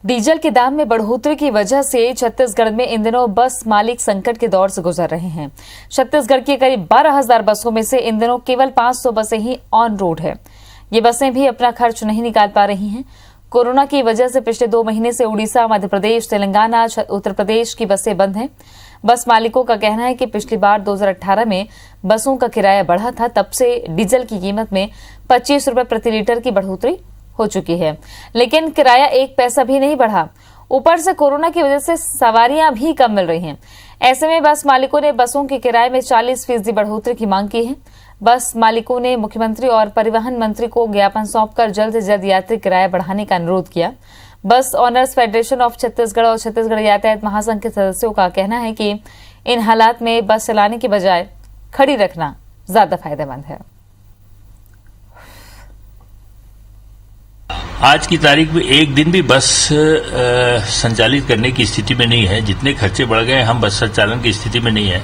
Diesel के दाम में बढ़ोतरी की वजह से छत्तीसगढ़ में इन दिनों बस मालिक संकट के दौर से गुजर रहे हैं। छत्तीसगढ़ की करीब 12,000 बसों में से इन दिनों केवल 500 बसें ही ऑन रोड है। ये बसें भी अपना खर्च नहीं निकाल पा रही हैं। कोरोना की वजह से पिछले 2 महीने से उड़ीसा, मध्य प्रदेश, तेलंगाना, उत्तर प्रदेश की बसें बंद हैं। बस मालिकों का कहना है कि पिछली बार 2018 में बसों का किराया बढ़ा था, तब से डीजल की कीमत में 25 रुपए प्रति लीटर की बढ़ोतरी हो चुकी है, लेकिन किराया 1 पैसा भी नहीं बढ़ा। ऊपर से कोरोना की वजह से सवारियां भी कम मिल रही हैं। ऐसे में बस मालिकों ने बसों के किराए में 40% बढ़ोतरी की मांग की है। बस मालिकों ने मुख्यमंत्री और परिवहन मंत्री को ज्ञापन सौंपकर जल्द से जल्द यात्री किराया बढ़ाने का अनुरोध किया। बस ऑनर्स फेडरेशन ऑफ छत्तीसगढ़ और छत्तीसगढ़ यातायात महासंघ के सदस्यों का कहना है कि इन हालात में बस चलाने के बजाय खड़ी रखना ज्यादा फायदेमंद है। आज की तारीख में एक दिन भी बस संचालित करने की स्थिति में नहीं है। जितने खर्चे बढ़ गए, हम बस संचालन की स्थिति में नहीं है।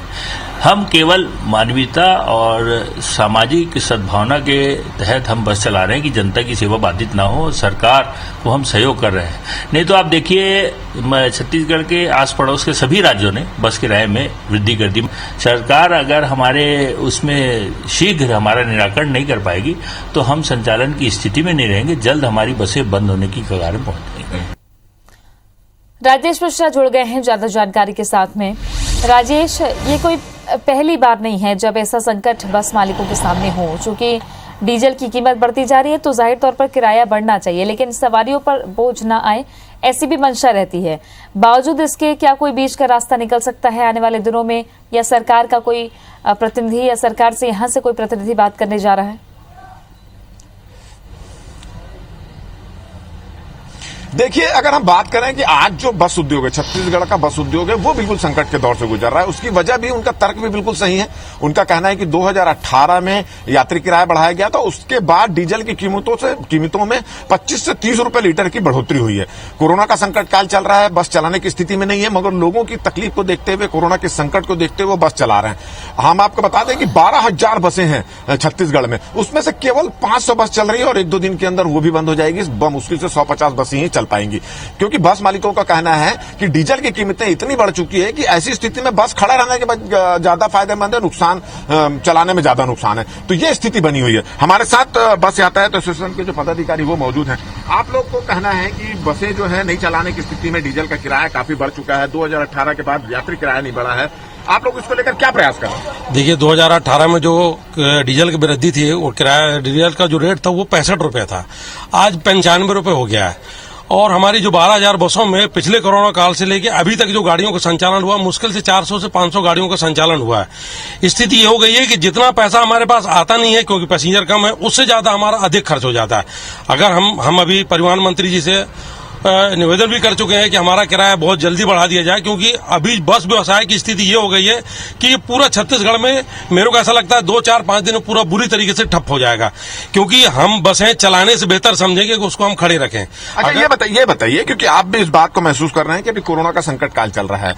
हम केवल मानवीयता और सामाजिक सद्भावना के तहत हम बस चला रहे हैं कि जनता की सेवा बाधित ना हो। सरकार को हम सहयोग कर रहे हैं। नहीं तो आप देखिए, छत्तीसगढ़ के आस पड़ोस के सभी राज्यों ने बस किराए में वृद्धि कर दी। सरकार अगर हमारे उसमें शीघ्र हमारा निराकरण नहीं कर पाएगी तो हम संचालन की स्थिति में नहीं रहेंगे। जल्द हमारी बसें बंद होने की कगार में पहुंच जाएंगी। राजेश मिश्रा जुड़ गए हैं ज्यादा जानकारी के साथ में। राजेश, ये कोई पहली बार नहीं है जब ऐसा संकट बस मालिकों के सामने हो। चूंकि डीजल की कीमत बढ़ती जा रही है तो जाहिर तौर पर किराया बढ़ना चाहिए, लेकिन सवारियों पर बोझ न आए, ऐसी भी मंशा रहती है। बावजूद इसके क्या कोई बीच का रास्ता निकल सकता है आने वाले दिनों में, या सरकार का कोई प्रतिनिधि या सरकार से यहां से कोई प्रतिनिधि बात करने जा रहा है? देखिए, अगर हम बात करें कि आज जो बस उद्योग है, छत्तीसगढ़ का बस उद्योग है, वो बिल्कुल संकट के दौर से गुजर रहा है। उसकी वजह भी, उनका तर्क भी बिल्कुल सही है। उनका कहना है कि 2018 में यात्री किराया बढ़ाया गया था, उसके बाद डीजल की कीमतों में 25 से 30 रुपए लीटर की बढ़ोतरी हुई है। कोरोना का संकट काल चल रहा है, बस चलाने की स्थिति में नहीं है, मगर लोगों की तकलीफ को देखते हुए, कोरोना के संकट को देखते हुए बस चला रहे हैं। हम आपको बता दें कि 12,000 बसें हैं छत्तीसगढ़ में, उसमें से केवल 500 बस चल रही है और 1-2 दिन के अंदर वो भी बंद हो जाएगी। मुश्किल से 150 बसें ही चल पाएंगी, क्योंकि बस मालिकों का कहना है कि डीजल की कीमतें इतनी बढ़ चुकी है कि ऐसी स्थिति में बस खड़ा रहने के बाद ज्यादा फायदेमंद है, नुकसान चलाने में ज्यादा नुकसान है। तो ये स्थिति बनी हुई है। हमारे साथ बस यातायात एसोसिएशन के जो पदाधिकारी वो मौजूद हैं। आप लोग को कहना है कि बसें जो है नहीं चलाने की स्थिति में डीजल का किराया काफी बढ़ चुका है। 2018 के बाद यात्री किराया नहीं बढ़ा है। आप लोग इसको लेकर क्या प्रयास कर रहे हैं? देखिए, 2018 में जो डीजल की वृद्धि थी, वो किराया डीजल का जो रेट था वो 65 रुपए था, आज 95 रुपए हो गया है। और हमारी जो 12,000 बसों में पिछले कोरोना काल से लेके अभी तक जो गाड़ियों का संचालन हुआ, मुश्किल से 400 से 500 गाड़ियों का संचालन हुआ है। स्थिति ये हो गई है कि जितना पैसा हमारे पास आता नहीं है, क्योंकि पैसेंजर कम है, उससे ज्यादा हमारा अधिक खर्च हो जाता है। अगर हम अभी परिवहन मंत्री जी से निवेदन भी कर चुके हैं कि हमारा किराया बहुत जल्दी बढ़ा दिया जाए, क्योंकि अभी बस व्यवसाय की स्थिति ये हो गई है कि पूरा छत्तीसगढ़ में मेरे को ऐसा लगता है 2-4-5 दिन पूरा बुरी तरीके से ठप हो जाएगा, क्योंकि हम बसें चलाने से बेहतर समझेंगे कि उसको हम खड़े रखें। अच्छा, ये बताइए, क्योंकि आप भी इस बात को महसूस कर रहे हैं कि अभी कोरोना का संकट काल चल रहा है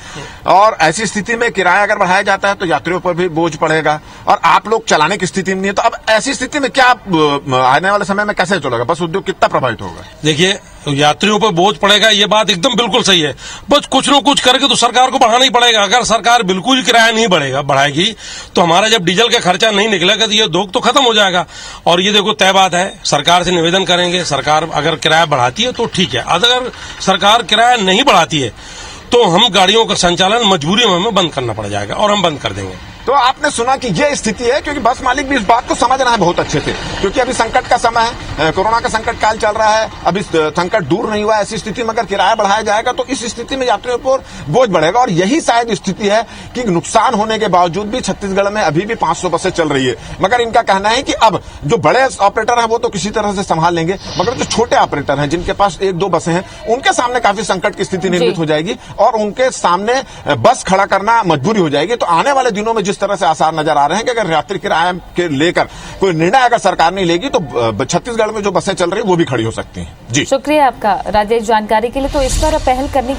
और ऐसी स्थिति में किराया अगर बढ़ाया जाता है तो यात्रियों पर भी बोझ पड़ेगा और आप लोग चलाने की स्थिति में नहीं है। तो अब ऐसी स्थिति में क्या आने वाले समय में कैसे चलेगा? बस उद्योग कितना प्रभावित होगा? देखिए, यात्रियों पर बोझ पड़ेगा, ये बात एकदम बिल्कुल सही है। बस कुछ न कुछ करके तो सरकार को बढ़ाना ही पड़ेगा। अगर सरकार बिल्कुल ही किराया नहीं बढ़ाएगी तो हमारा जब डीजल का खर्चा नहीं निकलेगा तो ये उद्योग तो खत्म हो जाएगा। और ये देखो, तय बात है, सरकार से निवेदन करेंगे। सरकार अगर किराया बढ़ाती है तो ठीक है, अगर सरकार किराया नहीं बढ़ाती है तो हम गाड़ियों का संचालन मजबूरी में हमें बंद करना पड़ जाएगा और हम बंद कर देंगे। तो आपने सुना कि ये स्थिति है, क्योंकि बस मालिक भी इस बात को समझ रहा है बहुत अच्छे से, क्योंकि अभी संकट का समय है, कोरोना का संकट काल चल रहा है, अभी संकट दूर नहीं हुआ। ऐसी स्थिति में अगर किराया बढ़ाया जाएगा तो इस स्थिति में यात्रियों पर बोझ बढ़ेगा और यही शायद स्थिति है कि नुकसान होने के बावजूद भी छत्तीसगढ़ में अभी भी 500 बसें चल रही है। मगर इनका कहना है कि अब जो बड़े ऑपरेटर है वो तो किसी तरह से संभाल लेंगे, मगर जो छोटे ऑपरेटर हैं जिनके पास 1-2 बसें हैं, उनके सामने काफी संकट की स्थिति निर्मित हो जाएगी और उनके सामने बस खड़ा करना मजबूरी हो जाएगी। तो आने वाले दिनों में जिस तरह से आसार नजर आ रहे हैं कि अगर यात्री किराए के लेकर कोई निर्णय अगर सरकार नहीं लेगी तो छत्तीसगढ़ में जो बसें चल रही है वो भी खड़ी हो सकती हैं। जी, शुक्रिया आपका राजेश जानकारी के लिए। तो इस पर पहल करने